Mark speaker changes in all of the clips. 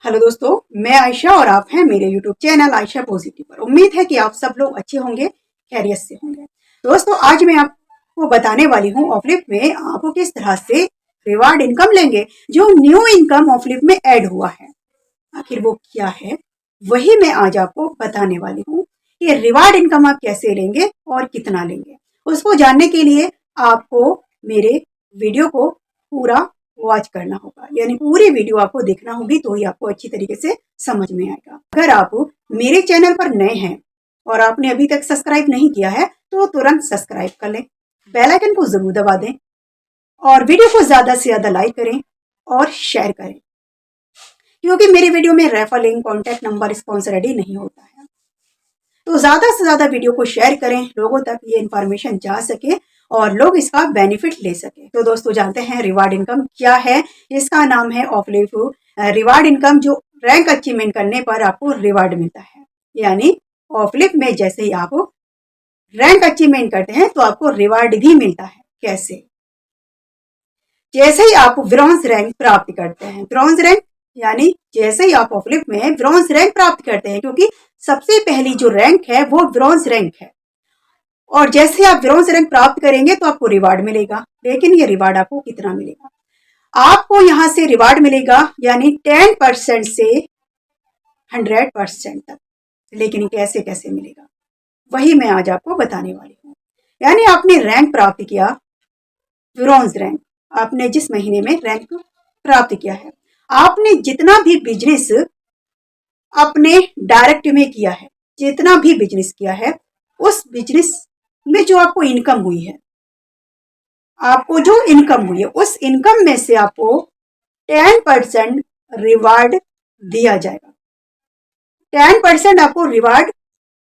Speaker 1: Hello दोस्तों, मैं आयशा और आप हैं मेरे यूट्यूब चैनल आयशा पॉजिटिव पर। उम्मीद है कि आप सब लोग अच्छे होंगे, खैरियत से होंगे। दोस्तों, आज मैं आपको बताने वाली हूँ ऑफलिप में आप किस तरह से रिवार्ड इनकम लेंगे। जो न्यू इनकम ऑफलिप में ऐड हुआ है, आखिर वो क्या है, वही मैं आज आपको बताने वाली हूँ कि रिवार्ड इनकम आप कैसे लेंगे और कितना लेंगे। उसको जानने के लिए आपको मेरे वीडियो को पूरा वॉच करना होगा, यानी पूरी वीडियो आपको देखना होगी, तो ही आपको अच्छी तरीके से समझ में आएगा। अगर आप मेरे चैनल पर नए हैं और आपने अभी तक सब्सक्राइब नहीं किया है तो तुरंत सब्सक्राइब कर लें, बेल आइकन को जरूर दबा दें और वीडियो को ज्यादा से ज्यादा लाइक करें और शेयर करें, क्योंकि मेरे वीडियो में refer link, contact number, sponsor ID नहीं होता है। तो ज्यादा से ज्यादा वीडियो को शेयर करें, लोगों तक ये इंफॉर्मेशन जा सके और लोग इसका बेनिफिट ले सके। तो दोस्तों, जानते हैं रिवार्ड इनकम क्या है। इसका नाम है ऑफलिप रिवार्ड इनकम, जो रैंक अचीवमेंट करने पर आपको रिवार्ड मिलता है। यानी ऑफलिप में जैसे ही आप रैंक अचीवमेंट करते हैं तो आपको रिवार्ड भी मिलता है। कैसे? जैसे ही आप ब्रॉन्ज रैंक प्राप्त करते हैं, ब्रॉन्ज रैंक यानी जैसे ही आप ऑफलिप में ब्रॉन्ज रैंक प्राप्त करते हैं, क्योंकि सबसे पहली जो रैंक है वो ब्रॉन्ज रैंक है, और जैसे आप ब्रॉन्ज रैंक प्राप्त करेंगे तो आपको रिवार्ड मिलेगा। लेकिन ये रिवार्ड आपको कितना मिलेगा? आपको यहां से रिवार्ड मिलेगा यानी 10% से 100% तक। लेकिन ये कैसे कैसे मिलेगा, वही मैं आज आपको बताने वाली हूँ। यानी आपने रैंक प्राप्त किया, ब्रॉन्ज रैंक, आपने जिस महीने में रैंक प्राप्त किया है, आपने जितना भी बिजनेस अपने डायरेक्ट में किया है, जितना भी बिजनेस किया है, उस बिजनेस में जो आपको इनकम हुई है, आपको जो इनकम हुई है, उस इनकम में से आपको 10% रिवार्ड दिया जाएगा। 10% आपको रिवार्ड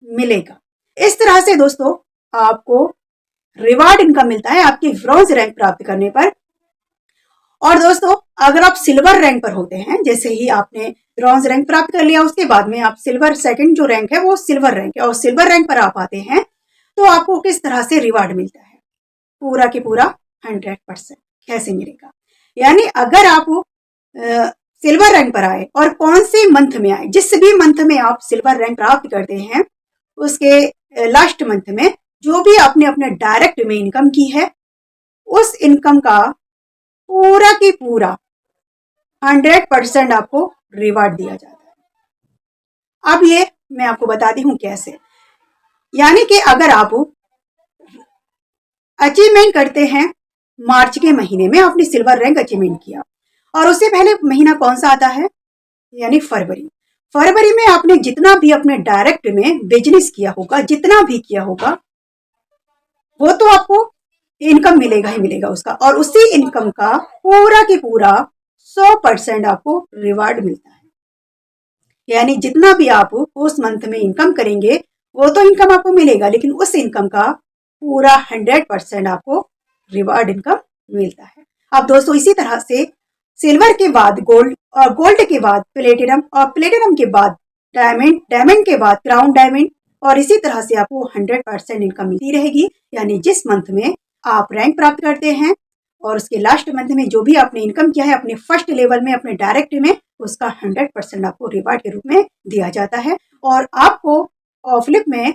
Speaker 1: मिलेगा। इस तरह से दोस्तों आपको रिवार्ड इनकम मिलता है आपकी ब्रॉन्ज रैंक प्राप्त करने पर। और दोस्तों, अगर आप सिल्वर रैंक पर होते हैं, जैसे ही आपने ब्रॉन्ज रैंक प्राप्त कर लिया, उसके बाद में आप सिल्वर, सेकंड जो रैंक है वो सिल्वर रैंक है, और सिल्वर रैंक पर आप आते हैं तो आपको किस तरह से रिवार्ड मिलता है? पूरा के पूरा 100%। कैसे मिलेगा? यानी अगर आप सिल्वर रैंक पर आए और कौन से मंथ में आए, जिस भी मंथ में आप सिल्वर रैंक प्राप्त करते हैं, उसके लास्ट मंथ में जो भी आपने अपने डायरेक्ट में इनकम की है, उस इनकम का पूरा की पूरा 100% आपको रिवार्ड दिया जाता है। अब ये मैं आपको बताती हूं कैसे। यानी कि अगर आप अचीवमेंट करते हैं मार्च के महीने में, आपने सिल्वर रैंक अचीवमेंट किया, और उससे पहले महीना कौन सा आता है? यानी फरवरी। फरवरी में आपने जितना भी अपने डायरेक्ट में बिजनेस किया होगा, जितना भी किया होगा, वो तो आपको इनकम मिलेगा ही मिलेगा उसका, और उसी इनकम का पूरा की पूरा 100% आपको रिवार्ड मिलता है। यानी जितना भी आप उस मंथ में इनकम करेंगे वो तो इनकम आपको मिलेगा, लेकिन उस इनकम का पूरा 100% आपको रिवार्ड इनकम मिलता है। अब दोस्तों, इसी तरह से सिल्वर के बाद गोल्ड, और गोल्ड के बाद प्लेटिनम, और प्लेटिनम के बाद डायमंड, डायमंड के बाद क्राउन डायमंड, और इसी तरह से आपको 100% इनकम मिलती रहेगी। यानी जिस मंथ में आप रैंक प्राप्त करते हैं और उसके लास्ट मंथ में जो भी आपने इनकम किया है अपने फर्स्ट लेवल में, अपने डायरेक्ट में, उसका 100% आपको रिवार्ड के रूप में दिया जाता है। और आपको ऑफलिप में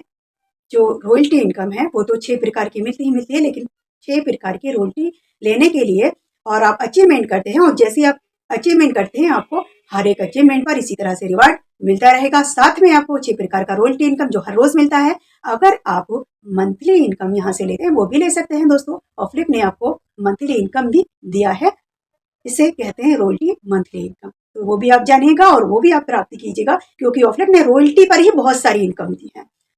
Speaker 1: जो रॉयल्टी इनकम है वो तो 6 प्रकार की मिलती ही मिलती है, लेकिन 6 प्रकार की रॉयल्टी लेने के लिए, और आप अचीवमेंट करते हैं, और जैसे आप अचीवमेंट करते हैं आपको हर एक अचीवमेंट पर इसी तरह से रिवार्ड मिलता रहेगा। साथ में आपको 6 प्रकार का रॉयल्टी इनकम जो हर रोज मिलता है। अगर आप मंथली इनकम यहाँ से लेते हैं वो भी ले सकते हैं दोस्तों, ऑफलिप ने आपको मंथली इनकम भी दिया है, इसे कहते हैं रॉयल्टी मंथली इनकम। तो वो भी आप जानिएगा और वो भी आप प्राप्त कीजिएगा, क्योंकि ऑफलिप ने रॉयल्टी पर ही बहुत सारी इनकम दी है।